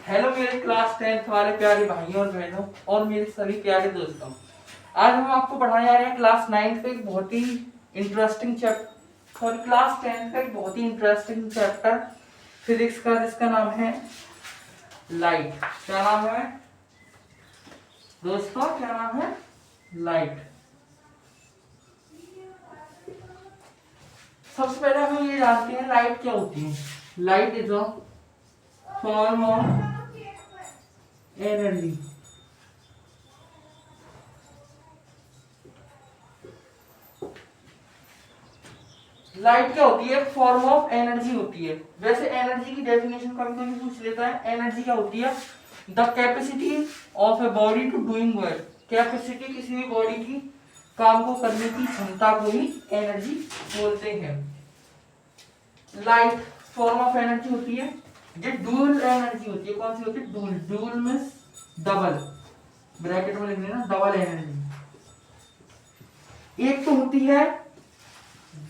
Hello मेरे class 10th वाले प्यारे भाइयों और बहनों और मेरे सभी प्यारे दोस्तों। आज हम आपको पढ़ाने जा रहे हैं क्लास 9th का एक बहुत ही इंटरेस्टिंग चैप्टर और क्लास 10th का एक बहुत ही इंटरेस्टिंग चैप्टर फिजिक्स का, जिसका नाम है लाइट। क्या नाम है दोस्तों? क्या नाम है? लाइट। सबसे पहले हम ये जानते हैं लाइट क्या होती है। Light is a form of energy. Light क्या होती है? फॉर्म ऑफ एनर्जी होती है। वैसे एनर्जी की डेफिनेशन कभी कभी पूछ लेता है। एनर्जी क्या होती है? The capacity of a body to doing work. Capacity किसी भी बॉडी की काम को करने की क्षमता को ही एनर्जी बोलते हैं। लाइट फॉर्म ऑफ एनर्जी होती है। ये डुअल एनर्जी होती है। कौन सी होती है? Dual. Dual means double, bracket में लिख लेना, डबल एनर्जी। एक तो होती है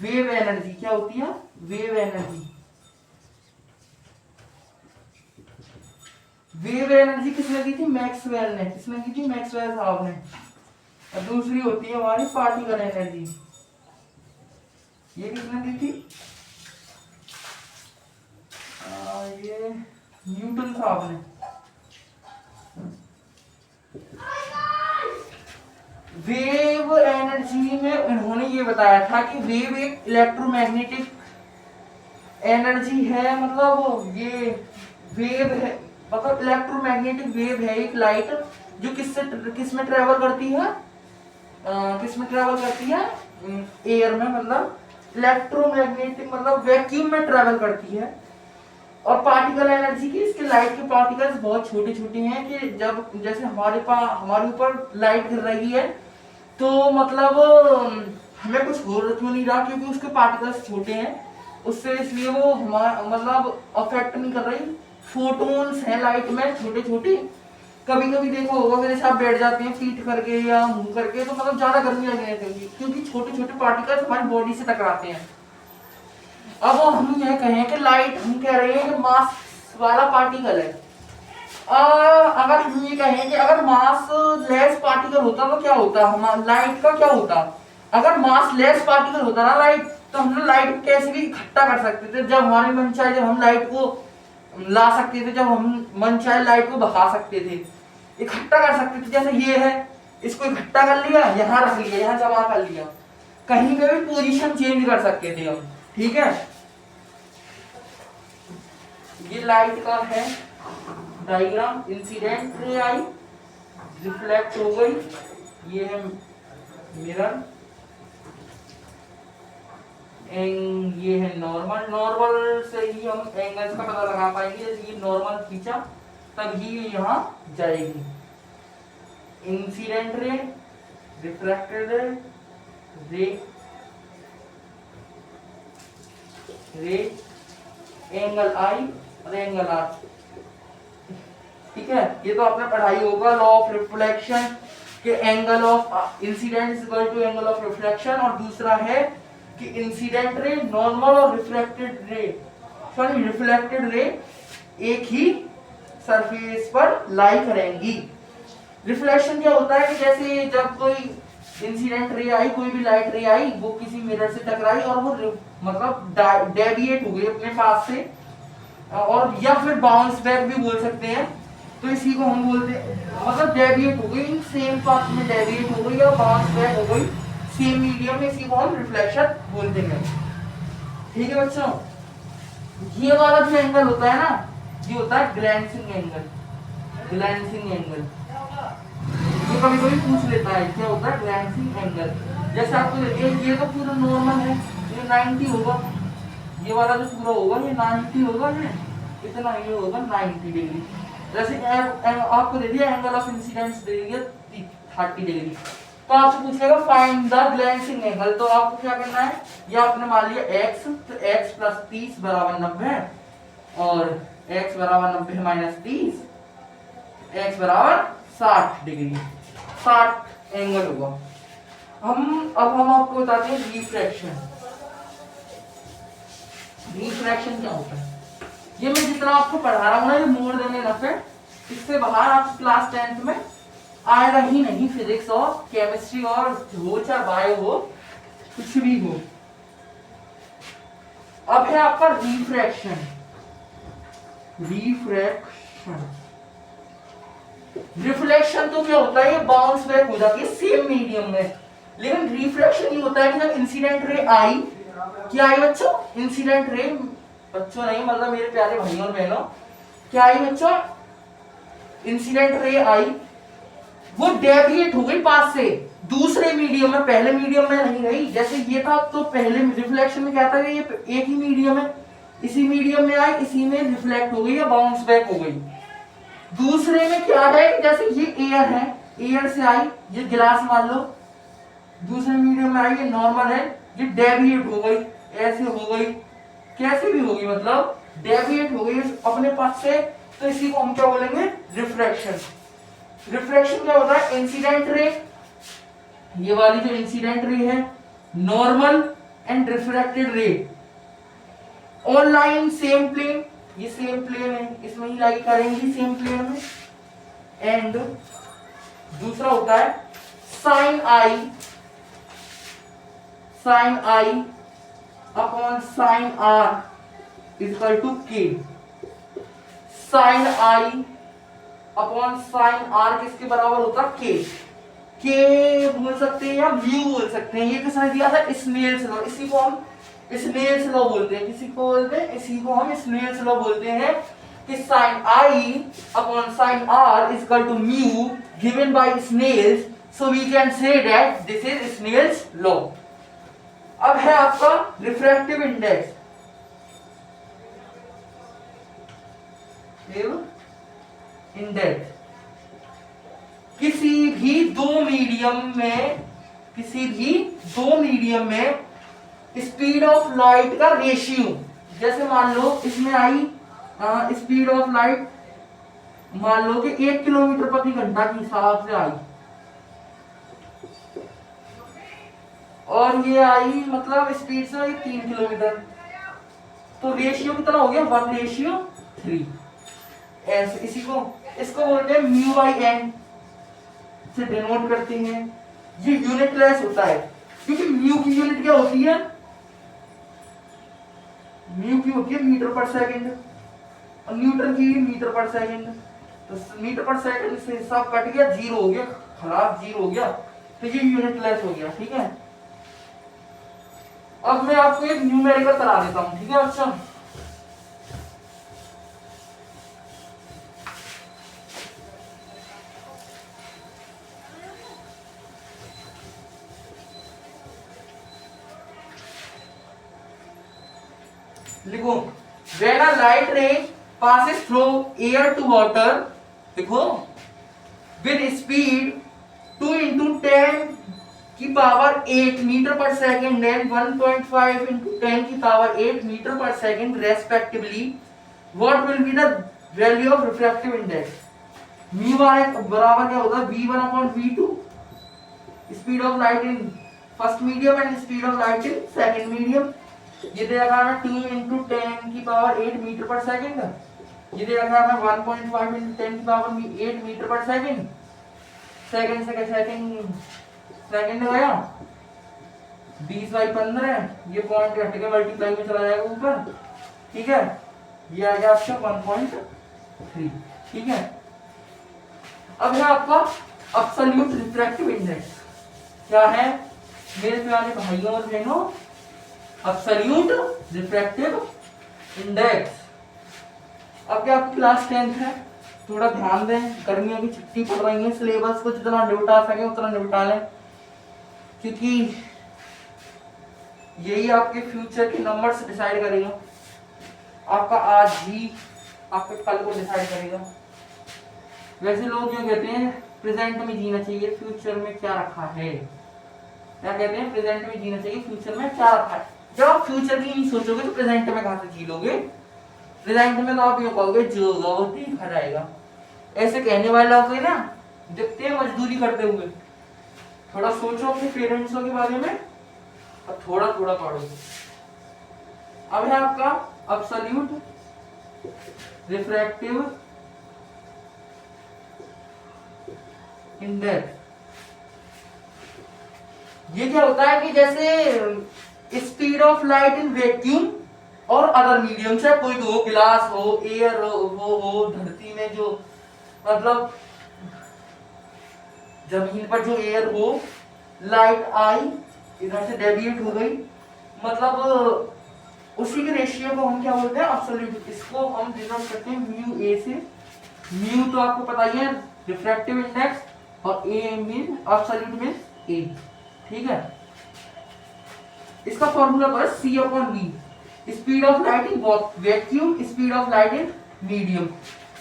वेव एनर्जी। क्या होती है? Wave energy. वेव एनर्जी किसने दी थी? मैक्सवेल ने। किसने दी थी? मैक्सवेल साहब ने। और दूसरी होती है हमारी पार्टिकल एनर्जी। ये किसने दी थी? ये न्यूटन साहब ने। वेव एनर्जी में उन्होंने ये बताया था कि वेव एक इलेक्ट्रोमैग्नेटिक एनर्जी है। मतलब ये वेव है, मतलब इलेक्ट्रोमैग्नेटिक वेव है एक लाइट, जो किस में ट्रेवल करती है? किस में ट्रेवल करती है? एयर में। मतलब इलेक्ट्रोमैग्नेटिक मतलब वैक्यूम में ट्रेवल करती है। और पार्टिकल एनर्जी की, इसके लाइट के पार्टिकल्स बहुत छोटे छोटे हैं कि जब जैसे हमारे ऊपर लाइट गिर रही है तो मतलब हमें कुछ हो क्यों नहीं रहा, क्योंकि उसके पार्टिकल्स छोटे हैं उससे, इसलिए वो हमारा मतलब अफेक्ट नहीं कर रही। फोटोन्स हैं लाइट में छोटे छोटे। कभी कभी देखो होगा जैसे आप बैठ जाते हैं पीठ करके या मुंह करके, तो मतलब ज्यादा गर्मी लगने लगती है क्योंकि छोटे छोटे पार्टिकल्स हमारी बॉडी से टकराते हैं। अब हम यह कहें कि लाइट, हम कह रहे हैं कि मास वाला पार्टिकल है। अगर हम ये कहें कि अगर मास लेस पार्टिकल होता तो क्या होता? हम लाइट का क्या होता? अगर मास लेस पार्टिकल होता ना लाइट, तो हम लाइट को कैसे भी इकट्ठा कर सकते थे जब हमारे मन चाहे, जब हम लाइट को ला सकते थे, जब हम मन चाहे लाइट को भगा सकते थे, इकट्ठा कर सकते थे। जैसे ये है, इसको इकट्ठा कर लिया, यहाँ रख लिया, यहाँ जमा कर लिया, कहीं पे भी पोजीशन चेंज कर सकते थे हम। ठीक है, ये लाइट का है डायग्राम। इंसिडेंट रे आई, रिफ्लेक्ट हो गई, ये है मिरर, ये है नॉर्मल। नॉर्मल से ही हम एंगल्स का पता लगा पाएंगे। जैसे ये नॉर्मल खींचा तब ही यहाँ जाएगी। इंसिडेंट रे, रिफ्रैक्टेड रे, रे एंगल आई और एंगल आर। ठीक है, ये तो आपने पढ़ाई होगा लॉ ऑफ रिफ्लेक्शन के angle of incidence is equal to angle of reflection. और दूसरा है कि इंसिडेंट रे, नॉर्मल और reflected ray, sorry reflected ray एक ही सरफेस पर लाई करेंगी। रिफ्लेक्शन क्या होता है कि जैसे जब कोई इंसिडेंट रे आई, कोई भी लाइट रे आई, वो किसी मिरर से टकराई और वो मतलब डेविएट हो गई अपने पास से, और या फिर बाउंस बैक भी बोल सकते हैं। तो इसी को हम बोलते हैं मतलब डेविएट हो गई, सेम पाथ में डेविएट हो गई या बाउंस बैक हो गई सेम मीडियम में, इसी को हम रिफ्लेक्शन बोलते हैं। ठीक है बच्चों, ये वाला जो एंगल होता है ना, ये होता है ग्लैंसिंग एंगल। ग्लैंसिंग एंगल ये कभी कभी पूछ लेता है क्या होता है ग्लैंसिंग एंगल। जैसे आपको ये तो पूरा नॉर्मल है, ये 90 होगा, ये वाला जो पूरा होगा ये 90 होगा, ये इतना ये होगा 90 डिग्री। जैसे आपको दे दिया एंगल ऑफ इंसिडेंस दे दिया 30 डिग्री, तो आपसे पूछेगा फाइंड द ग्लैंसिंग एंगल। तो आपको क्या करना है, ये आपने मान लिया x, तो x प्लस 30 बराबर 90 और x बराबर 90 माइनस 30, x बराबर 60 डिग्री, 60 एंगल होगा। अब हम आपको बताते हैं रिफ्रैक्शन। रिफ्रैक्शन क्या होता है? ये मैं जितना आपको पढ़ा रहा हूँ ना, ये मोर देन इनफ है। इससे बाहर आप क्लास 10th में आएगा ही नहीं, फिजिक्स और केमिस्ट्री और हो चाहे बायो हो, कुछ भी हो। अब है आपका रिफ्रैक्शन। रिफ्लेक्शन तो क्या होता है, ये बाउंस बैक हो जाती है सेम मीडियम में। लेकिन रिफ्रैक्शन ये होता है कि जब इंसिडेंट रे आई, क्या आई बच्चों, इंसिडेंट रे, बच्चों नहीं मतलब मेरे प्यारे भाइयों और बहनों, क्या आई बच्चों, इंसिडेंट रे आई, वो डेविएट हो गई पास से दूसरे मीडियम में, पहले मीडियम में नहीं गई। जैसे ये था तो पहले रिफ्लेक्शन में क्या था, ये एक ही मीडियम है, इसी मीडियम में आई, इसी में रिफ्लेक्ट हो गई या बाउंस बैक हो गई। दूसरे में क्या है, जैसे ये एयर है, एयर से आई, ये गिलास मान लो, दूसरे मीडियम में आई, ये नॉर्मल है, ये डेविएट हो गई, ऐसे हो गई, कैसे भी होगी, मतलब डेविएट हो गई अपने पास से, तो इसी को हम क्या बोलेंगे, रिफ्रैक्शन। रिफ्रैक्शन क्या होता है, इंसिडेंट रे, ये वाली जो इंसिडेंट रे है, normal and refracted ray on line same plane, ये सेम प्लेन है, इसमें ही लाई करेंगी सेम प्लेन में। एंड दूसरा होता है sine I upon sine r equal to k. Sine I upon sine r किसके बराबर होता है, के बोल सकते हैं या म्यू बोल सकते हैं। ये किसने दिया था, स्नेल्स लॉ, इसी को हम स्नेल्स लॉ बोलते हैं, किसी को बोलते हैं, इसी को हम स्नेल्स लॉ बोलते हैं कि sine I upon sine r is equal to mu given by Snell's, so we can say that this is Snell's law. अब है आपका रिफ्रैक्टिव इंडेक्स। इंडेक्स किसी भी दो मीडियम में स्पीड ऑफ लाइट का रेशियो, जैसे मान लो इसमें आई स्पीड ऑफ लाइट मान लो कि 1 किलोमीटर प्रति घंटा के हिसाब से आई, और ये आई मतलब स्पीड से 3 किलोमीटर, तो रेशियो कितना हो गया, 1:3। ऐसे इसको बोलते हैं म्यू बाई एन से डिनोट करते हैं। ये यूनिटलेस होता है क्योंकि म्यू की यूनिट क्या होती है, म्यू की होती है मीटर पर सेकंड और न्यूटन की मीटर पर सेकंड। तो मीटर पर सेकंड से हिसाब कट गया, जीरो हो गया, खराब जीरो हो गया, तो ये यूनिटलेस हो गया। ठीक है, अब मैं आपको एक न्यूमेरिकल करा देता हूं। ठीक है बच्चों, लिखो, when a light ray passes through air to water, देखो, with speed 2 into 10 की पावर 8 मीटर पर सेकंड एंड 1.5 into 10 की पावर 8 मीटर पर second respectively, what will be the value of refractive index? Mu बराबर क्या होता है, v1 upon v2, speed of light in first medium and speed of light in second medium. ये दे रखा है 2 into 10 की पावर 8 मीटर पर सेकंड, ये दे रखा है 1.5 into 10 की पावर 8 मीटर पर सेकंड। सेकंड से सेकंड गया 20/15, ये पॉइंट हट के मल्टीप्लाई में चला जाएगा ऊपर। ठीक है, ये आ गया आपका 1.3। ठीक है, अब है आपका एब्सोल्यूट रिफ्रैक्टिव इंडेक्स। क्या है मेरे प्यारे भाइयों और बहनों, एब्सोल्यूट रिफ्रैक्टिव इंडेक्स। अब क्या आपकी क्लास 10th है, थोड़ा ध्यान दें, गर्मियों की छुट्टी पड़ रही है, सिलेबस को जितना निपटा सके उतना निपटा लें, क्योंकि यही आपके फ्यूचर के नंबर्स डिसाइड करेगा। आपका आज ही आपके कल को डिसाइड करेगा। वैसे लोग क्यों कहते हैं प्रेजेंट में जीना चाहिए, फ्यूचर में क्या रखा है, क्या कहते हैं, प्रेजेंट में जीना चाहिए, फ्यूचर में क्या रखा है। जब आप फ्यूचर की नहीं सोचोगे तो प्रेजेंट में कहां से जी लोगे। प्रेजेंट में तो आप ये कहोगे जो होगा वो देखा जाएगा। ऐसे कहने वाले लोग ना दिखते हैं मजदूरी करते हुए। थोड़ा सोचो अपने पेरेंट्सों के बारे में और थोड़ा थोड़ा पढ़ो। अब है आपका एब्सोल्यूट रिफ्रैक्टिव इंडेक्स। ये क्या होता है कि जैसे speed of light in vacuum और अदर मीडियम, चाहे कोई भी हो, ग्लास हो, एयर हो धरती में जो मतलब जमीन पर जो एयर हो, लाइट आई इधर से डेविएट हो गई, मतलब उसी के रेशियो को हम क्या बोलते हैं, एब्सोल्यूट। इसको हम डिनोट करते हैं म्यू ए से। म्यू तो आपको पता ही है, रिफ्रैक्टिव इंडेक्स, और a mean absolute mean a, ठीक है। इसका फॉर्मूला पर c upon v, speed of light in vacuum, speed of light in medium.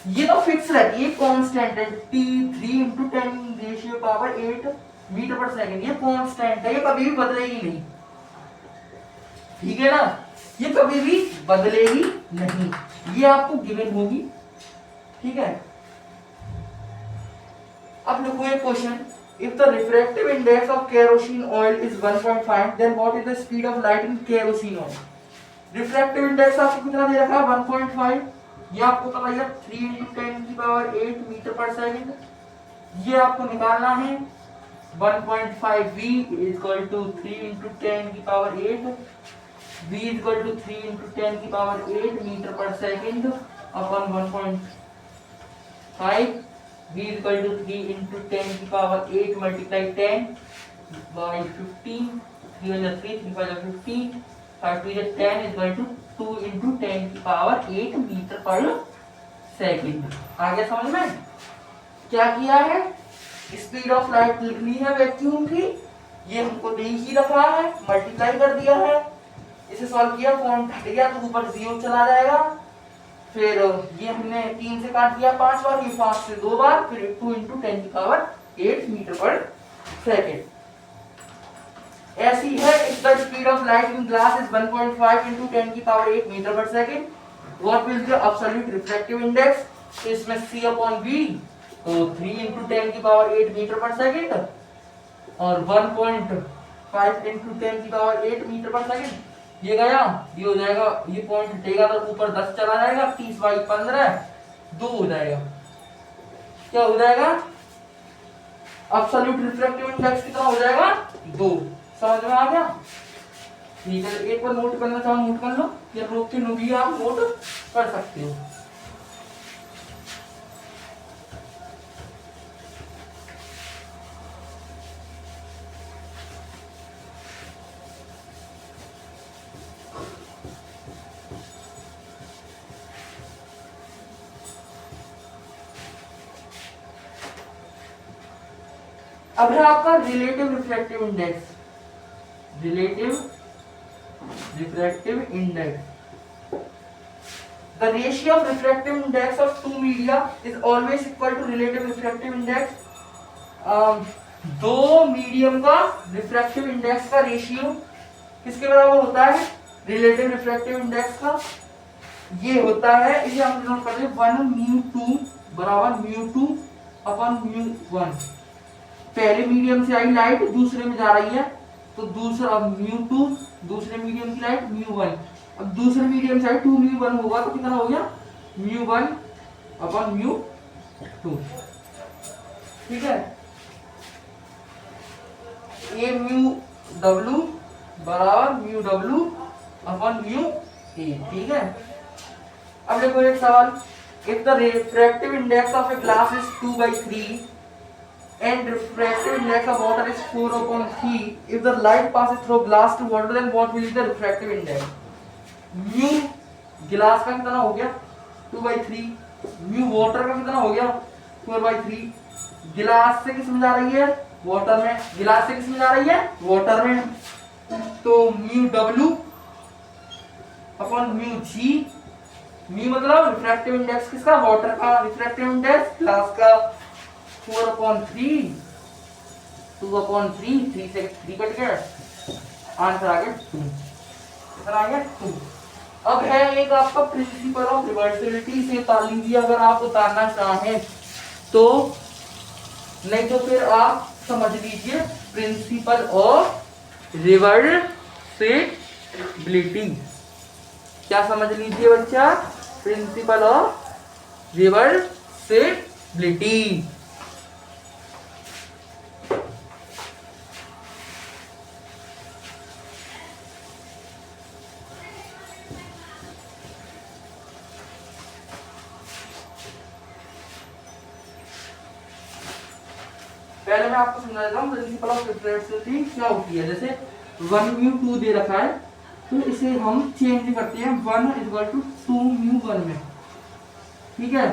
ये तो फिक्स रहती है, कांस्टेंट है, T3 × 10⁸ मीटर पर सेकंड। ये कांस्टेंट है, ये कभी भी बदलेगी नहीं, ठीक है ना, ये कभी भी बदलेगी नहीं, ये आपको गिवन होगी, ठीक है। अब लिखो एक question, if the refractive index of kerosene oil is 1.5 then what is the speed of light in kerosene oil? refractive index आपको कितना दे रखा है, 1.5, ये आपको पता है 3 × 10⁸ मीटर पर सेकंड। ये आपको निकालना है 1.5v = 3 × 10⁸, v = 3 × 10⁸ मीटर पर second upon 1.5, v = 3 × 10⁸ multiply 10 by 15, 3 × 3, 3 × 15, 5 × 10 = 2 × 10⁸ metre पर सेकंड। आ गया समझ में? क्या किया है, स्पीड ऑफ लाइट लिखनी है वैक्यूम की, ये हमको दे ही रखा है, मल्टीप्लाई कर दिया है, इसे सॉल्व किया, पॉइंट हट गया तो ऊपर 0 चला जाएगा, फिर ये हमने 3 से काट दिया 5 बार, ये 5 से 2 बार, फिर 2 × 10⁸ मीटर पर सेकंड। ऐसी है, if the speed of light in glass is 1.5 × 10⁸ metre पर second, what will be the absolute refractive index? तो इसमें C upon V, तो 3 × 10⁸ मीटर पर सेकंड और 1.5 × 10⁸ मीटर पर सेकंड, ये गया, ये हो जाएगा, ये पॉइंट हटेगा तो ऊपर 10 चला जाएगा, 30/15 2 हो जाएगा, क्या हो जाएगा, एब्सोल्यूट रिफ्रैक्टिव इंडेक्स कितना हो जाएगा, 2। समझ में आ गया? ठीक है, एक बार नोट करना चाहो नोट कर लो, या रोक के भी आप नोट कर सकते हो। अब है आपका relative refractive index. Relative refractive index, the ratio of refractive index of two media is always equal to relative refractive index. दो मीडियम का रिफ्रैक्टिव इंडेक्स का रेशियो किसके बराबर होता है, रिलेटिव रिफ्रैक्टिव इंडेक्स का, ये होता है, इसे हम नोट करते हैं 1μ2 = μ2/μ1। पहले मीडियम से आई लाइट दूसरे में जा रही है, तो दूसरा μ2, दूसरे मीडियम की लाइट μ1, अब दूसरे मीडियम से आई 2μ1 होगा तो कितना हो गया, μ1/μ2, ठीक है। a μw = μw/μa, ठीक है। अब देखो एक सवाल, if the refractive index of a glass is 2/3 and refractive index of water is 4/3, if the light passes through glass to water then what will be the refractive index? mu गिलास का कितना हो गया 2/3, mu वाटर का कितना हो गया 4/3, गिलास से किस में जा रही है, वाटर में, गिलास से किस में जा रही है, वाटर में, तो μw/μg, mu मतलब रिफ्रैक्टिव इंडेक्स किसका, वाटर का, रिफ्रैक्टिव इंडेक्स ग्लास का 4/3, 2/3, 3 से 3 कट गया, आंसर आ गया 2, कितना आ गया 2। अब है एक आपका प्रिंसिपल ऑफ रिवर्सिबिलिटी, से उतार लीजिए अगर आप उतारना चाहें तो, नहीं तो फिर आप समझ लीजिए प्रिंसिपल ऑफ रिवर्सिबिलिटी। क्या समझ लीजिए बच्चा, प्रिंसिपल ऑफ रिवर्सिबिलिटी। पहले मैं आपको समझा देता हूँ प्रिंसिपल ऑफ रिफ्लेक्सिविटी क्या होती है। जैसे 1μ2 दे रखा है तो इसे हम चेंज करते हैं 1 = 2μ1 में, ठीक है।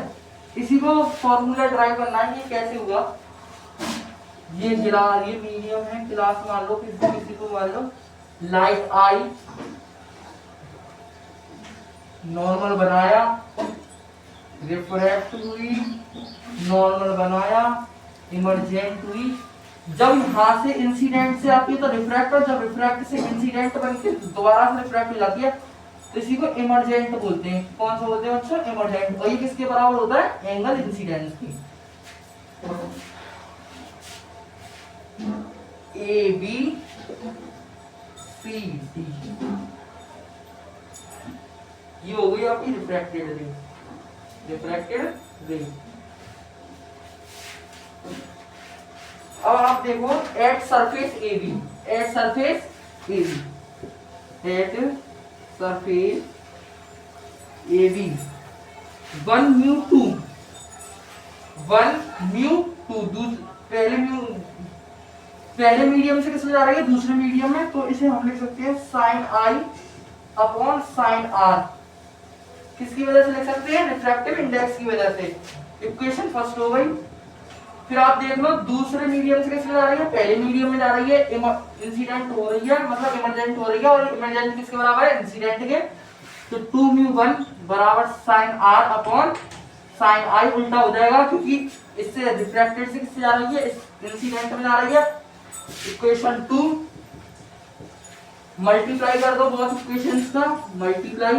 इसी को फॉर्मूला ड्राइव करना है। ये कैसे हुआ, ये गिलास, ये मीडियम है, गिलास मान लो, किसी को मान लो लाइट आई, नॉर्मल बनाया, रिफ्रैक्ट हुई, नॉर्मल बनाया, इमरजेंट हुई। जब यहां से इंसिडेंट से आती है तो रिफ्रैक्ट, और जब रिफ्रैक्ट से इंसिडेंट बनके दोबारा से रिफ्रैक्ट हो जाती है तो इसी को इमरजेंट बोलते हैं। कौन सा बोलते हैं बच्चों, इमरजेंट। और ये किसके बराबर होता है, एंगल इंसिडेंस की। ए बी सी डी, ये हो गई आपकी रिफ्रैक्टेड रे, रिफ्रैक्टेड रे। अब आप देखो at surface a b, at surface a b, at surface a b 1μ2, 1μ2 पहले मीडियम से किसमें जा रही है, दूसरे मीडियम में, तो इसे हम लिख सकते हैं साइन आई अपॉन साइन आर। किसकी वजह से लिख सकते हैं, रिफ्रैक्टिव इंडेक्स की वजह से। इक्वेशन फर्स्ट हो गई। फिर आप देख लो दूसरे मीडियम से किसमें जा रही है, पहले मीडियम में जा रही है, इंसिडेंट हो रही है, मतलब इमरजेंट हो रही है, और इमरजेंट किसके बराबर है, इंसिडेंट के। तो 2μ1 बराबर साइन आर अपॉन साइन आई, उल्टा हो जाएगा क्योंकि इससे रिफ्रैक्टेड से किससे जा रही है, इंसिडेंट में जा रही है। इक्वेशन 2 मल्टीप्लाई कर दो बहुत इक्वेशंस का, multiply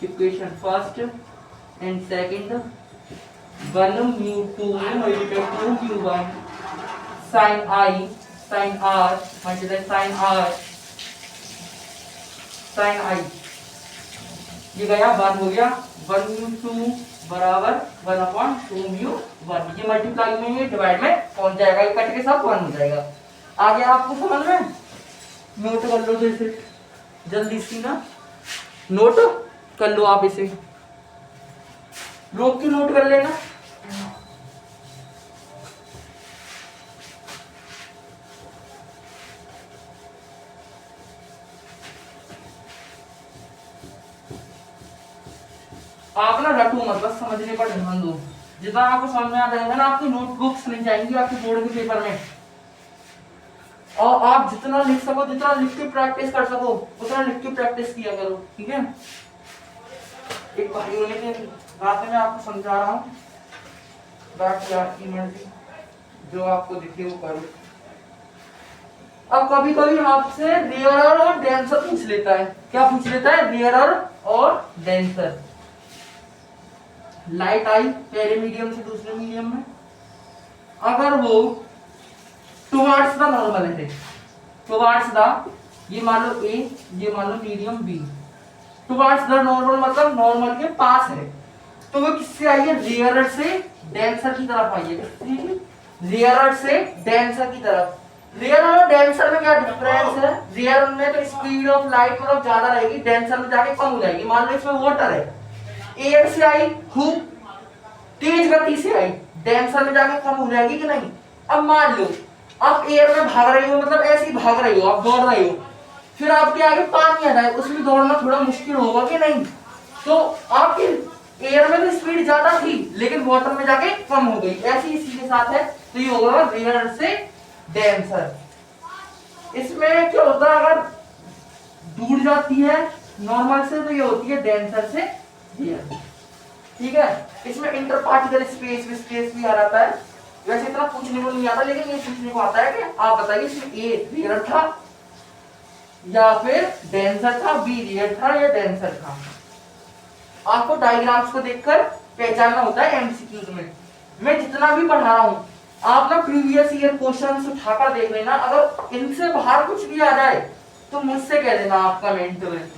equation first and second, 1μ2 multiply 2μ1 sine I sine R multiply sine I, ये गया 1 हो गया। 1μ2 बराबर 1/2μ1, ये मल्टीप्लाई में, ये डिवाइड में पहुंच जाएगा, ये कट के सब 1 हो जाएगा। आ गया आपको समझ में, नोट कर लो जैसे जल्दी सी ना, नोट कर लो आप, इसे रोक के नोट कर लेना। आप ना रटो मत, बस समझने पर ध्यान दो। जितना आपको समझ में आ जाएगा ना, आपकी नोटबुक्स नहीं जाएंगी आपके बोर्ड के पेपर में, और आप जितना लिख सको, जितना लिख के प्रैक्टिस कर सको, उतना लिख के प्रैक्टिस किया करो, ठीक है। एक भाई होने के नाते मैं आपको समझा रहा हूँ, बाकी आपकी मर्जी, जो आपको दिखे वो करो। अब कभी कभी आपसे रेयरर और डेंसर पूछ लेता है। क्या पूछ लेता है, रेयरर और डेंसर। लाइट आई पहले मीडियम से दूसरे मीडियम में, अगर वो टुवर्ड्स द नॉर्मल है, टुवर्ड्स द, ये मान लो ए, ये मान लो medium B, towards the normal मतलब नॉर्मल के पास है, तो वो किससे आई है, रेयरर से डेंसर की तरफ आई है, रेयरर से डेंसर की तरफ। रेयरर और डेंसर में क्या डिफरेंस है, रेयरर में तो स्पीड ऑफ लाइट मतलब ज्यादा रहेगी, डेंसर में जाके कम हो जाएगी। मान लो इसमें वाटर है, एयर से आई खूब तेज गति से आई, डेंसर में जाके कम हो जाएगी कि नहीं। अब मान लो आप एयर में भाग रही हो, मतलब ऐसे ही भाग रही हो, आप दौड़ रही हो, फिर आपके आगे पानी आ जाए, उसमें दौड़ना थोड़ा मुश्किल होगा कि नहीं। तो आपके एयर में तो स्पीड ज्यादा थी लेकिन वाटर में जाके कम हो गई, ऐसी इसी के साथ है। तो ये होगा रेयर से डेंसर। इसमें क्या होता है, अगर दूर जाती है नॉर्मल से तो ये होती है डेंसर से रेयर, ठीक है। इसमें इंटर पार्टिकल स्पेस भी आ जाता है। वैसे इतना पूछने को नहीं आता, लेकिन ये पूछने को आता है कि आप बताइए इसमें ए रेयर था या फिर डेंसर था, बी रेयर था या डेंसर था। आपको डायग्राम्स को देखकर पहचानना होता है एमसीक्यूज में। मैं जितना भी पढ़ा रहा हूँ, आप ना प्रीवियस ईयर क्वेश्चंस उठाकर देख लेना, अगर इनसे बाहर कुछ भी आ जाए तो मुझसे कह देना आप कमेंट में,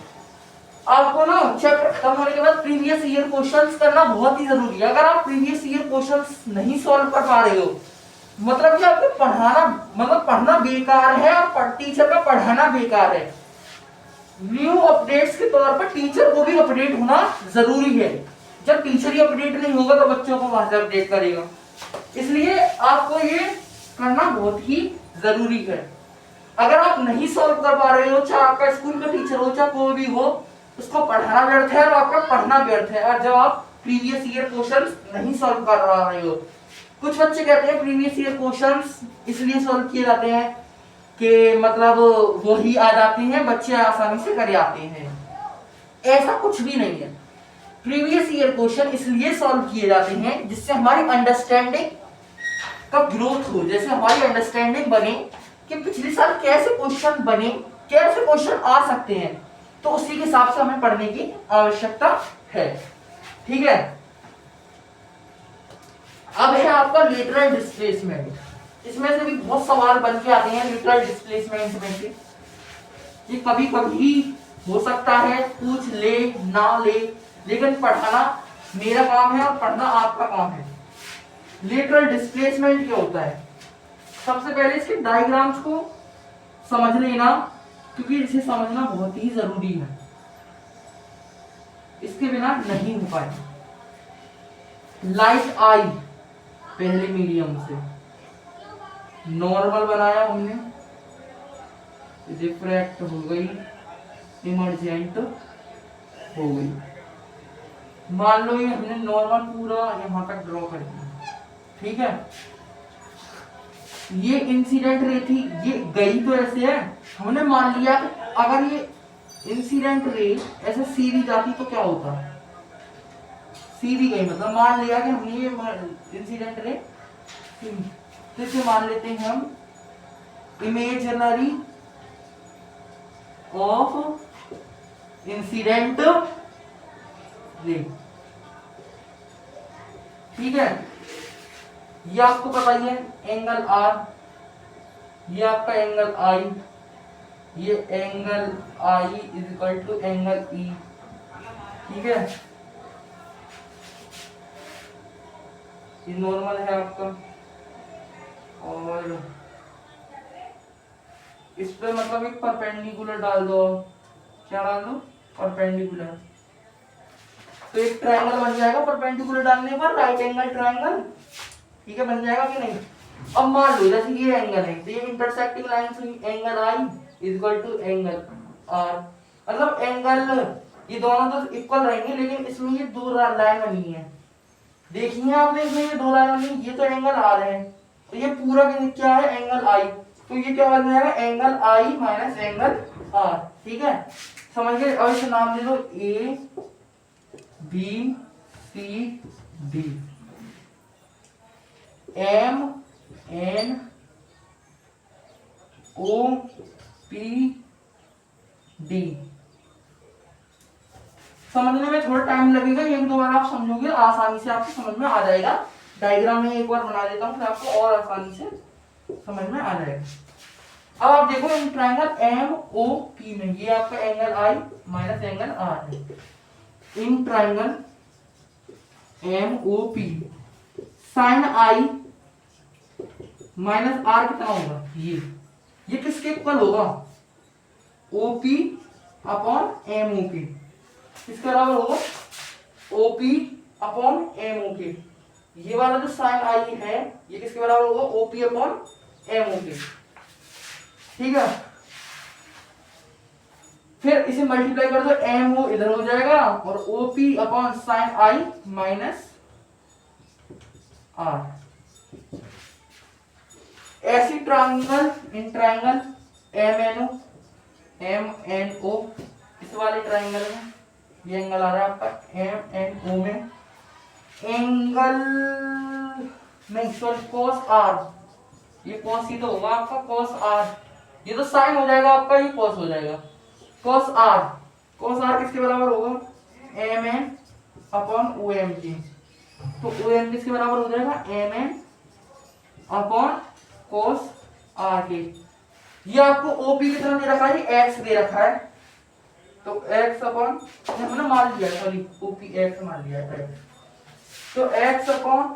आपको ना चैप्टर खत्म होने के बाद प्रीवियस ईयर क्वेश्चंस करना बहुत ही जरूरी है। अगर आप प्रीवियस ईयर क्वेश्चंस नहीं सॉल्व कर पा रहे हो, मतलब कि आपको पढ़ाना, मतलब पढ़ना बेकार है और टीचर का पढ़ाना बेकार है। न्यू अपडेट्स के तौर पर टीचर को भी अपडेट होना जरूरी है। जब टीचर ही अपडेट नहीं होगा तो बच्चों को वहां से अपडेट करेगा। इसलिए आपको ये करना बहुत ही जरूरी है। अगर आप नहीं सॉल्व कर पा रहे हो, चाहे आपका स्कूल का टीचर हो चाहे कोई भी हो, उसको पढ़ाना व्यर्थ है और आपका पढ़ना व्यर्थ है। और जब आप प्रीवियस ईयर क्वेश्चंस नहीं सॉल्व कर रहे हो, कुछ बच्चे कहते हैं प्रीवियस ईयर क्वेश्चंस इसलिए सॉल्व किए जाते हैं कि मतलब वही आ जाते हैं, बच्चे आसानी से कर आते हैं। ऐसा कुछ भी नहीं है। प्रीवियस ईयर क्वेश्चन इसलिए सॉल्व किए जाते हैं जिससे हमारी अंडरस्टैंडिंग का ग्रोथ हो, जैसे हमारी अंडरस्टैंडिंग बने कि पिछले साल कैसे क्वेश्चन बने, कैसे क्वेश्चन आ सकते हैं, तो उसी के हिसाब से हमें पढ़ने की आवश्यकता है। ठीक है। अब है आपका लेटरल डिस्प्लेसमेंट। इसमें से भी बहुत सवाल बन के आते हैं लेटरल डिस्प्लेसमेंट में से। ये कभी कभी हो सकता है पूछ ले ना ले, लेकिन पढ़ाना मेरा काम है और पढ़ना आपका काम है। लेटरल डिस्प्लेसमेंट क्या होता है? सबसे पहले इसके डायग्राम्स को समझ लेना, क्योंकि इसे समझना बहुत ही जरूरी है, इसके बिना नहीं हो पाएगा। लाइट आई पहले मीडियम से नॉर्मल बनाया हमने, रिफ्रैक्ट हो गई, इमर्जेंट हो गई। मान लो ये हमने नॉर्मल पूरा यहां तक ड्रॉ कर दिया। ठीक है। ये इंसिडेंट रे थी, ये गई तो ऐसे है, हमने मान लिया कि अगर ये इंसिडेंट रे ऐसे सीधी जाती तो क्या होता, सीधी गई, मतलब मान लिया कि हमने ये इंसिडेंट रे, तो इसे मान लेते हैं हम इमेजिनरी ऑफ इंसिडेंट रे। ठीक है। ये आपको पता ही है एंगल आर, ये आपका एंगल आई, ये angle I is equal to angle E. ठीक है। ये नॉर्मल है आपका, और इस पे मतलब एक परपेंडिकुलर डाल दो। क्या डाल दो? परपेंडिकुलर। तो एक ट्रायंगल बन जाएगा परपेंडिकुलर डालने पर, राइट एंगल ट्रायंगल। ठीक है, बन जाएगा कि नहीं? अब मान लो जैसे ये एंगल है, तो ये इंटरसेक्टिंग लाइन हुई angle I is equal to angle R. मतलब एंगल ये दोनों तो इक्वल रहेंगे, लेकिन इसमें ये दो लाइन बनी है। देखिए आपने इसमें ये दो लाइन बनी, ये तो एंगल आर है, तो ये पूरा क्या है? Angle I. तो ये क्या बन जाएगा? Angle I minus angle R. ठीक है, समझ गए? और इसे नाम दे दो A B C D, M N O P D. समझने में थोड़ा टाइम लगेगा, एक दो बार आप समझोगे आसानी से आपको समझ में आ जाएगा। डायग्राम में एक बार बना देता हूँ, फिर आपको और आसानी से समझ में आ जाएगा। अब आप देखो in triangle M O P में ये आपका angle I minus angle R है। In triangle M O P sine I minus R कितना होगा? ये किसके इक्वल होगा? OP upon M O P. किसके बराबर होगा? OP upon M O P. ये वाला जो साइन आई है ये किसके बराबर होगा? OP upon M O P. ठीक है। फिर इसे मल्टीप्लाई कर दो, एम ओ इधर हो जाएगा और OP upon sine I minus R. ऐसी triangle in triangle M N O, इस वाले ट्रायंगल में ये एंगल आ रहा है आपका एम एन ओ में, एंगल नहीं सॉरी कॉस आर, ये कॉस ही तो होगा आपका कॉस आर। ये तो साइन हो जाएगा आपका, ये कॉस हो जाएगा। कॉस आर, कॉस आर किसके बराबर होगा? M N upon O M G. तो ओ एम किसके बराबर हो जाएगा? M N upon cos R के। ये आपको ओपी कितना दे रखा है? एक्स दे रखा है, तो x अपॉन हमने मान लिया, सॉरी ओपी x मान लिया है, तो x अपॉन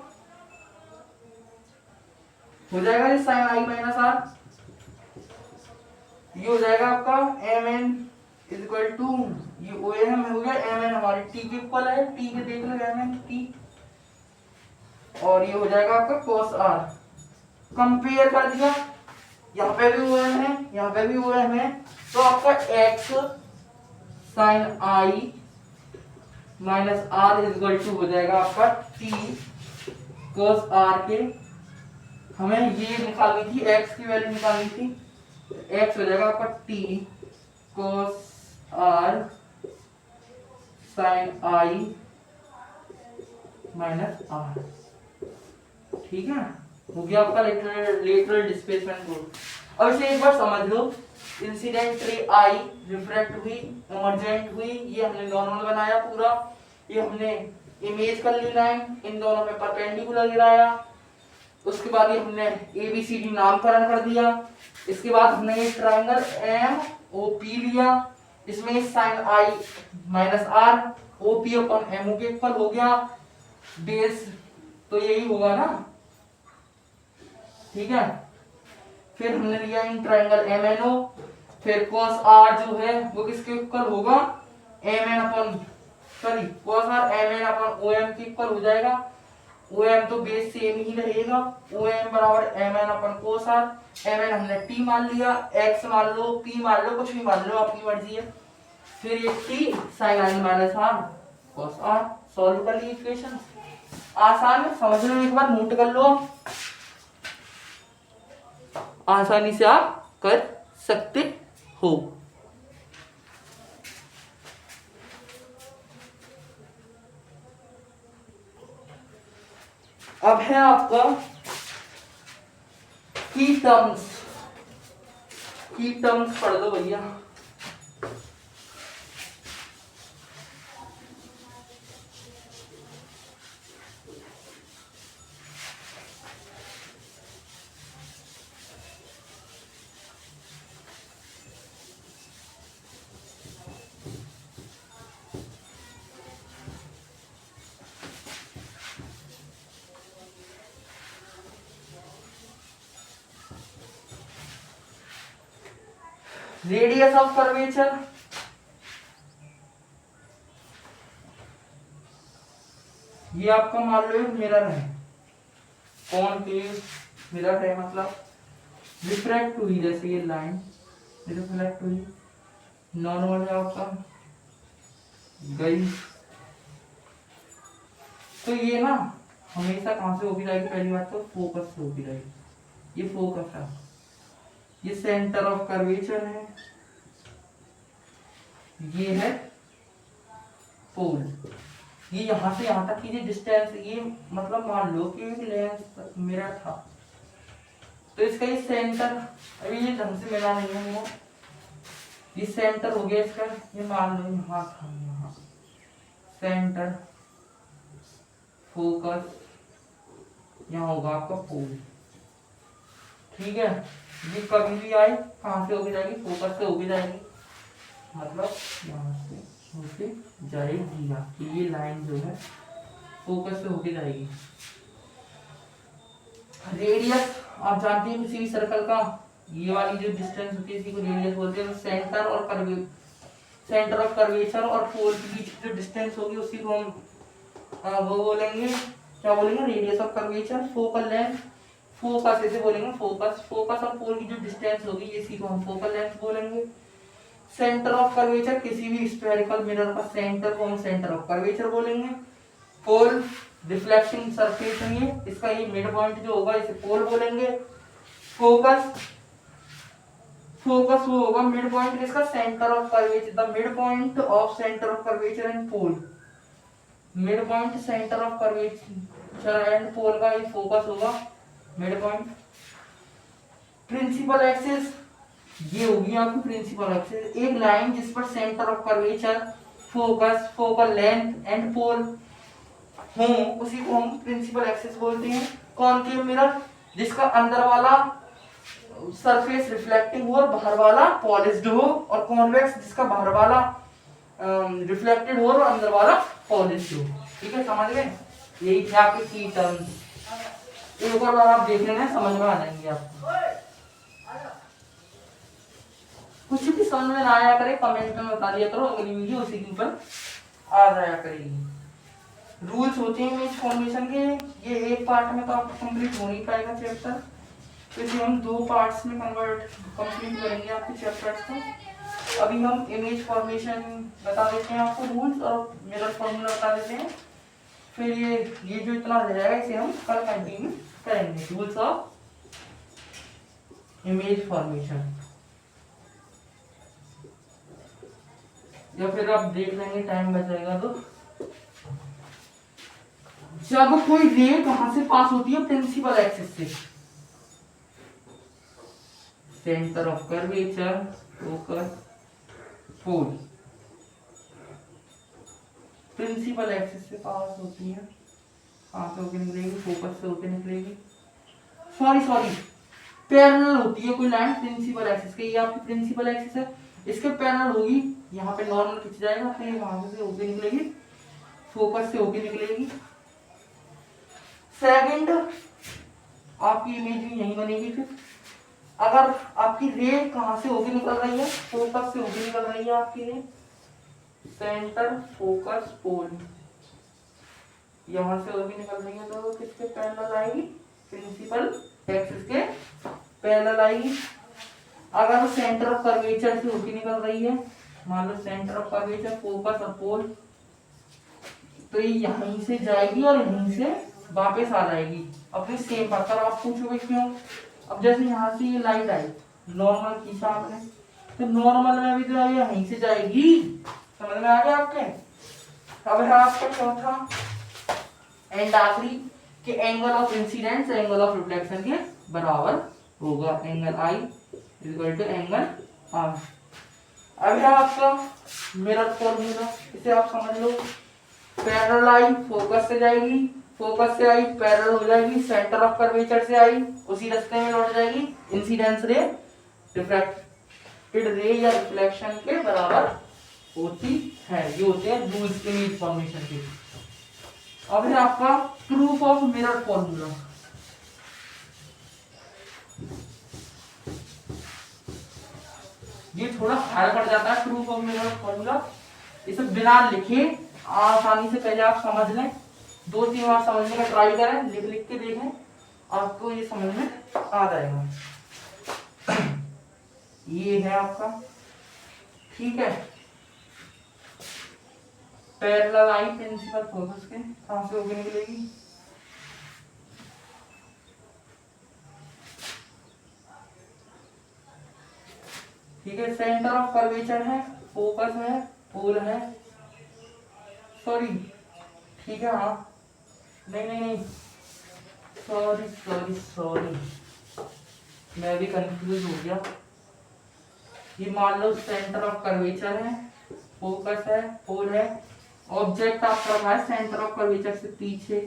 हो जाएगा ये साइन आई माइनस आर, ये हो जाएगा आपका M N is equal to, ये ओ एम हो गया, एम एन हमारे टी के इक्वल है, टी के देख लो एम एन टी, और ये हो जाएगा आपका cos r। कंपेयर कर दिया, यहाँ पे भी ओ एम है, यहाँ पे भी ओ एम है, तो आपका x sine I minus R is equal to हो जाएगा आपका t cos r के, हमें ये निकालनी थी, x की वैल्यू निकालनी थी, x हो जाएगा आपका t cos r sin i minus r, ठीक है, हो गया आपका लेटरल डिस्प्लेसमेंट रूल। अब इसे एक बार समझ लो, इंसिडेंट रे आई रिफ्रैक्ट हुई, इमर्जेंट हुई, ये हमने नॉर्मल बनाया पूरा, ये हमने इमेज कर ली लाइन, इन दोनों में परपेंडिकुलर गिराया, उसके बाद ये हमने ABCD नामकरण कर दिया, इसके बाद हमने ये ट्रायंगल एम ओ पी लिया, इसमें sine I minus R O P upon M O के इक्वल हो गया, बेस तो यही होगा ना, ठीक है। फिर हमने लिया in triangle M N O, फिर cos r जो है वो किसके इक्वल होगा, M N upon sorry cos r M N upon O M के इक्वल हो जाएगा, ओ एम तो बेस सेम ही रहेगा, ओ एम बराबर M N upon cos r, M N हमने t मान लिया, x मान लो, p मान लो, कुछ भी मान लो, आपकी मर्जी है, फिर ये t sin i minus r cos r, solve कर ली इक्वेशन, आसान है, समझ लो एक बार, नोट कर लो, आसानी से आप कर सकते हो। अब है आपका की टर्म्स, की टर्म्स पढ़ दो भैया। रेडियस ऑफ कर्वेचर, ये आपका मान लो एक मिरर है, कॉनकेव मिरर है, मतलब रिफ्रैक्ट हुई, जैसे ये लाइन रिफ्लेक्ट हुई, नॉर्मल है आपका गई, तो ये ना हमेशा कहां से होगी रहेगी, पहली बात तो फोकस से होगी रहेगी, ये फोकस है, ये सेंटर ऑफ कर्वेचर है, ये है पोल, ये यहां से यहां तक की डिस्टेंस, ये मतलब मान लो कि लेंस मिरर था, तो इसका ये सेंटर, अभी ये ढंग से मिला नहीं है वो, ये सेंटर हो गया इसका, ये मान लो यहाँ था, यहाँ सेंटर फोकस, यहाँ होगा आपका पोल, ठीक है। ये कभी भी आए कहां से होगी जाएगी, फोकस से होगी जाएगी, मतलब यहाँ से होके जाएगी आपकी ये लाइन जो है फोकस से होके जाएगी। रेडियस आप जानते हैं किसी भी सर्कल का, ये वाली जो डिस्टेंस होती है इसी को रेडियस बोलते हैं, सेंटर और सेंटर ऑफ कर्वेचर और पोल के बीच जो डिस्टेंस होगी उसी को हम वो बोलेंगे, क्या बोलेंगे, radius of curvature. Focal length, focus ऐसे बोलेंगे, फोकस, फोकस और पोल की जो डिस्टेंस होगी इसी को हम फोकल लेंथ बोलेंगे। सेंटर ऑफ कर्वेचर, किसी भी स्फेरिकल मिरर का सेंटर को हम सेंटर ऑफ कर्वेचर बोलेंगे। पोल रिफ्लेक्टिंग सरफेस है ये, इसका ये मिड पॉइंट जो होगा इसे पोल बोलेंगे। फोकस, फोकस वो होगा मिड पॉइंट इसका centre of curvature, the mid point of centre of curvature and pole, mid point centre of curvature and pole का ये फोकस होगा, मिड पॉइंट। प्रिंसिपल एक्सिस, ये होगी आपकी प्रिंसिपल एक्सिस, एक लाइन जिस पर centre of curvature, focus, focal length and pole हो, उसी को हम प्रिंसिपल एक्सिस बोलते हैं। कॉनकेव मिरर, जिसका अंदर वाला सरफेस रिफ्लेक्टिंग हो और बाहर वाला पॉलिश्ड हो, और कॉन्वेक्स जिसका बाहर वाला रिफ्लेक्टेड हो और अंदर वाला पॉजिटिव। ठीक है, समझ गए? यही थे आपके की टर्म्स। एक और बार आप देख लेना, समझ में आ जाएंगे आपको। कुछ भी समझ में ना आया करे कमेंट में बता दिया करो, अगली वीडियो उसी के ऊपर आ जाया करेगी। रूल्स होते हैं इमेज फॉर्मेशन के, ये एक पार्ट में तो आपको कंप्लीट हो नहीं पाएगा चैप्टर, तो इसे हम 2 पार्ट्स में कंप्लीट करेंगे आपके चैप्टर्स को। अभी हम इमेज फॉर्मेशन बता देते हैं आपको रूल्स, और मिरर फॉर्मूला बता देते हैं। फिर ये जो इतना रह जाएगा इसे हम कल कंटिन्यू करेंगे, रूल्स ऑफ इमेज फॉर्मेशन। या फिर आप देख लेंगे टाइम बचेगा तो। जब कोई रे कहां से पास होती है? प्रिंसिपल एक्सिस से, centre of curvature, focus, pole, principal axis से पास होती है। कहां से होकर निकलेगी? फोकस से होकर निकलेगी। सॉरी पैरेलल होती है कोई लाइन प्रिंसिपल एक्सिस के, ये आपकी प्रिंसिपल एक्सिस है, इसके पैरेलल होगी, यहाँ पे नॉर्मल खिंच जाएगा, फिर वहां से होकर निकलेगी, फोकस से होकर निकलेगी। सेकंड आपकी इमेज भी यही बनेगी। फिर अगर आपकी रे कहां से होकर निकल रही है? फोकस से होकर निकल रही है आपकी रे, सेंटर, फोकस, पोल, यहां से होकर निकल रही है, तो किसके पैरेलल आएगी? प्रिंसिपल एक्सिस के पैरेलल आएगी। अगर सेंटर ऑफ कर्वेचर से होकर निकल रही है, मान लो सेंटर ऑफ कर्वेचर, फोकस और पोल, तो ये यहीं से जाएगी और यहीं से वापस आ जाएगी अपनी सेम पर। अब आप पूछोगे क्यों? अब जैसे यहाँ से ये लाइट आई, नॉर्मल खींचा आपने, तो नॉर्मल में भी तो यहीं से जाएगी। समझ में आ गया आपके? अब है आपका चौथा एंड आखिरी कि angle of incidence angle of reflection के बराबर होगा, angle I equal to angle R. अब है आपका मिरर फॉर्मूला, इसे आप समझ लो। पैरेलल आई फोकस से जाएगी, फोकस से आई पैरेलल हो जाएगी, सेंटर ऑफ कर्वेचर से आई उसी रास्ते में लौट जाएगी, इंसिडेंस रे रिफ्लेक्टेड रे या रिफ्लेक्शन के बराबर होती है। ये होते हैं रूल्स इमेज फॉर्मेशन के। अब है आपका प्रूफ ऑफ मिरर फॉर्मूला। ये थोड़ा हार्ड पड़ जाता है प्रूफ ऑफ मिरर फॉर्मूला, इसे बिना लिखे आसानी से पहले आप समझ लें, 2-3 बार समझने का ट्राई करें, लिख लिख के देखें, आपको ये समझ में आ जाएगा। ये है आपका, ठीक है, पैरेलल आई प्रिंसिपल फोकस के कहां से होकर निकलेगी? ठीक है, सेंटर ऑफ कर्वेचर है, फोकस है, पोल है, सॉरी, ठीक है, हाँ, नहीं, सॉरी, मैं भी कंफ्यूज हो गया। ये मान लो सेंटर ऑफ कर्वेचर है, फोकस है, पोल है, ऑब्जेक्ट आपका रखा है सेंटर ऑफ कर्वेचर से पीछे,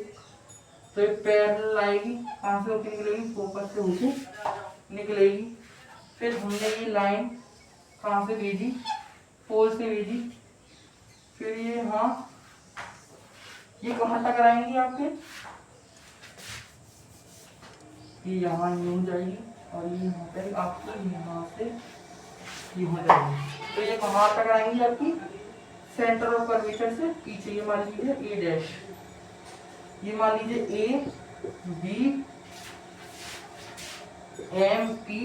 तो ये पैरेलल आएगी, कहां से होकर निकलेगी? फोकस से होकर निकलेगी। फिर हमने ये लाइन कहां से भेजी? पोल से भेजी। फिर ये हाँ, ये कहां तक आएंगी आपके? ये यहाँ यूं जाएगी और ये यहाँ पे आपको यहाँ से ये हो जाएगी, तो ये कहां तक आएंगी आपकी? सेंटर ऑफ कर्वेचर से पीछे। ये मान लीजिए ए डैश, ये मान लीजिए A B M P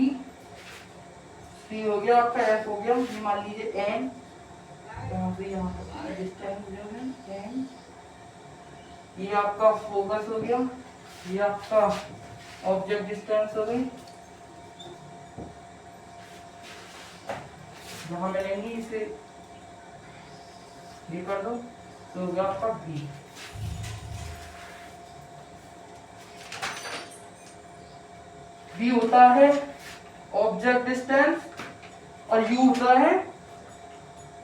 C हो गया आपका, एफ हो गया, ये मान लीजिए एन, यहाँ से यहाँ तक डिस्टेंस है एन, ये आपका फोकस हो गया, ये आपका ऑब्जेक्ट डिस्टेंस हो गई, जहां मिलेंगी इसे ये कर दो, तो हो गया आपका बी। बी होता है ऑब्जेक्ट डिस्टेंस और यू होता है,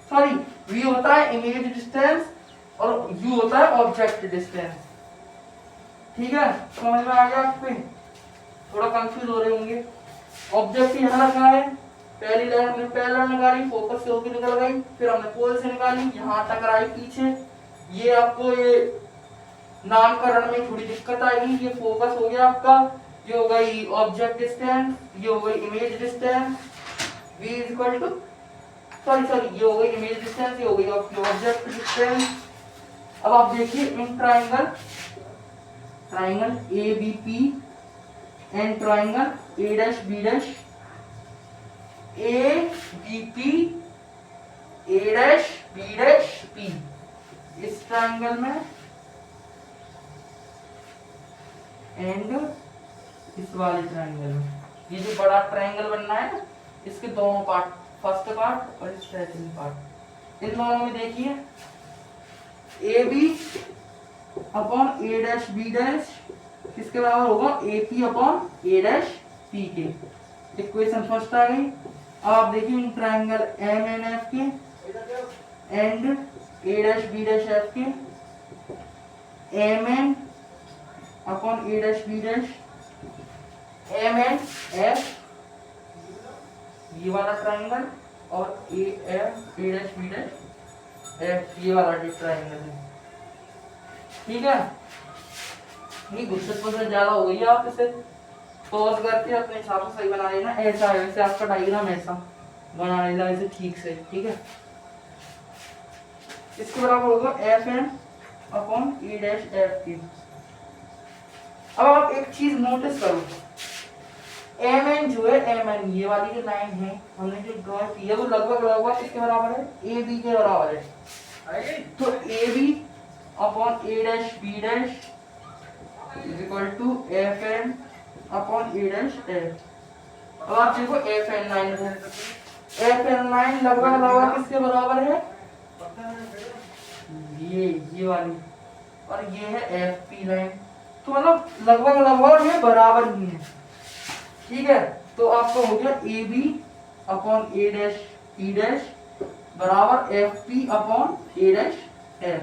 सॉरी, वी होता है इमेज डिस्टेंस और यू होता है ऑब्जेक्ट डिस्टेंस। ठीक है, समझ में आ गया? आप पे थोड़ा कंफ्यूज हो रहे होंगे। ऑब्जेक्ट यहाँ रखा है, पहली लाइन हमने पैरेलल निकाली, फोकस से होकर निकल गई, फिर हमने पोल से निकाली, यहाँ तक आई पीछे। ये आपको ये नामकरण में थोड़ी दिक्कत आएगी। ये फोकस हो गया आपका, ये हो गई ऑब्जेक्ट डिस्टेंस, ये हो गई image distance, v is equal to sorry ये हो गई इमेज डिस्टेंस, ये हो गई आपकी ऑब्जेक्ट डिस्टेंस। अब आप देखिए इन triangle A B P and triangle A dash B dash, A B P A dash B dash P, इस ट्राइंगल में एंड इस वाले ट्राइंगल में, ये जो बड़ा ट्राइंगल बनना है ना, इसके दोनों पार्ट, फर्स्ट पार्ट और सेकंड पार्ट, इन दोनों में देखिए A B upon A dash B dash किसके बराबर होगा, A P upon A dash P के। इक्वेशन फर्स्ट आ गई। अब आप देखिए इन ट्राइंगल एम एन एफ के and A dash B dash F के, M N upon A dash B dash, M N F ये वाला ट्राइंगल, और A F A dash B dash F ये वाला ट्राइंगल है। ठीक है, ये गुस्से ज्यादा हो गई है, आप इसे पॉज करके अपने हिसाब से सही बना लेना। ऐसा है वैसे आपका डायग्राम ऐसा बना लेना इसे ठीक से। ठीक है, इसके बराबर होगा F N upon A dash F की। अब आप एक चीज नोटिस करो, एम एन जो है, एम एन ये वाली जो लाइन है हमने जो ड्रॉ की है वो लगभग किसके बराबर है, ए बी के बराबर है। तो A B upon A dash B dash is equal to F N upon A dash F. अब आप देखो एफ एन लाइन है, एफ एन लाइन लगभग किसके बराबर है, ये वाली, और ये है एफ पी लाइन। तो मतलब लगभग ये बराबर ही है। ठीक है, तो आपको हो गया A B upon A dash P dash बराबर F P upon A dash F,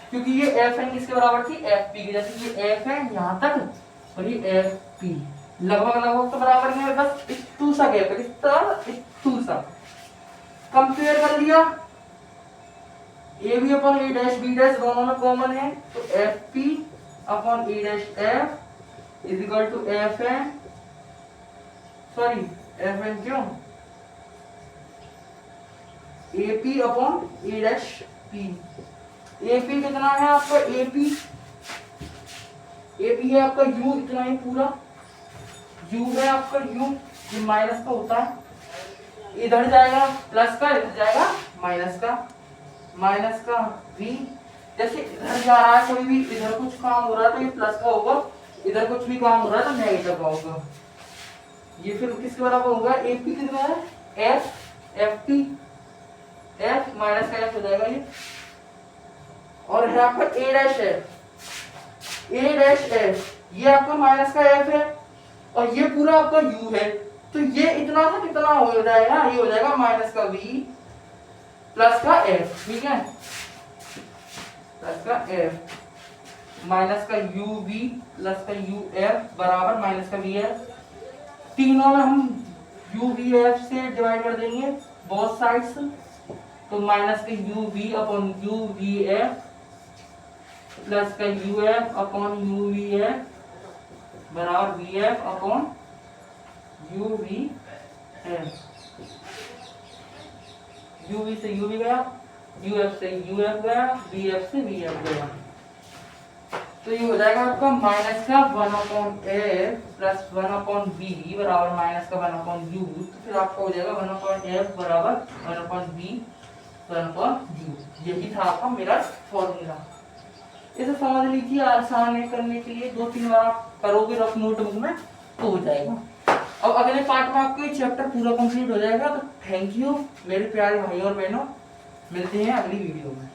क्योंकि ये एफ एन किसके बराबर थी, एफ पी की। जैसे ये एफ है यहाँ तक और ये एफ पी लगभग तो बराबर ही है, बस इतू सा गैप है, इतू सा कंपेयर कर लिया। A B upon A dash B dash दोनों में कॉमन है, तो F P upon A dash F is equal to F N, sorry F N क्यों, A P upon A dash P. A P कितना है आपका, ए पी है आपका यू, इतना ही पूरा यू है आपका यू, ये माइनस का होता है, इधर जाएगा प्लस का, इधर जाएगा माइनस का v। जैसे इधर जा रहा है कोई भी, इधर कुछ काम हो रहा है तो ये प्लस का होगा, इधर कुछ भी काम हो रहा है तो नेगेटिव का होगा। ये फिर किसके बराबर होगा, ए पी कितना है, एफ टी, एफ माइनस का एफ हो जाएगा ये, और है आपका ए डैश एफ, ये आपका माइनस का एफ है, और ये पूरा आपका यू है, तो ये इतना सा कितना हो जाएगा, ये हो जाएगा माइनस का वी प्लस का एफ। ठीक है, प्लस का एफ माइनस का यू वी प्लस का यू एफ बराबर माइनस का वी एफ। तीनों में हम यू वी एफ से डिवाइड कर देंगे बोथ साइड्स, तो माइनस का U V upon U V F plus का U F upon U V F बराबर V F upon U V F. U V से यू वी गया, यू एफ से यू एफ गया, वी एफ से V F गया, तो ये हो जाएगा आपका माइनस का 1 एफ प्लस 1 बी बराबर माइनस का 1 यू। तो फिर आपका हो जाएगा 1 एफ बराबर 1 बी 1 यू। यही था आपका मेरा फॉर्मूला। इसे समझ लीजिए, आसान है करने के लिए, 2-3 बार आप करोगे रफ नोटबुक में तो हो जाएगा। अब अगले पार्ट में आपको ये चैप्टर पूरा कंप्लीट हो जाएगा। तो थैंक यू मेरे प्यारे भाई और बहनों, मिलते हैं अगली वीडियो में।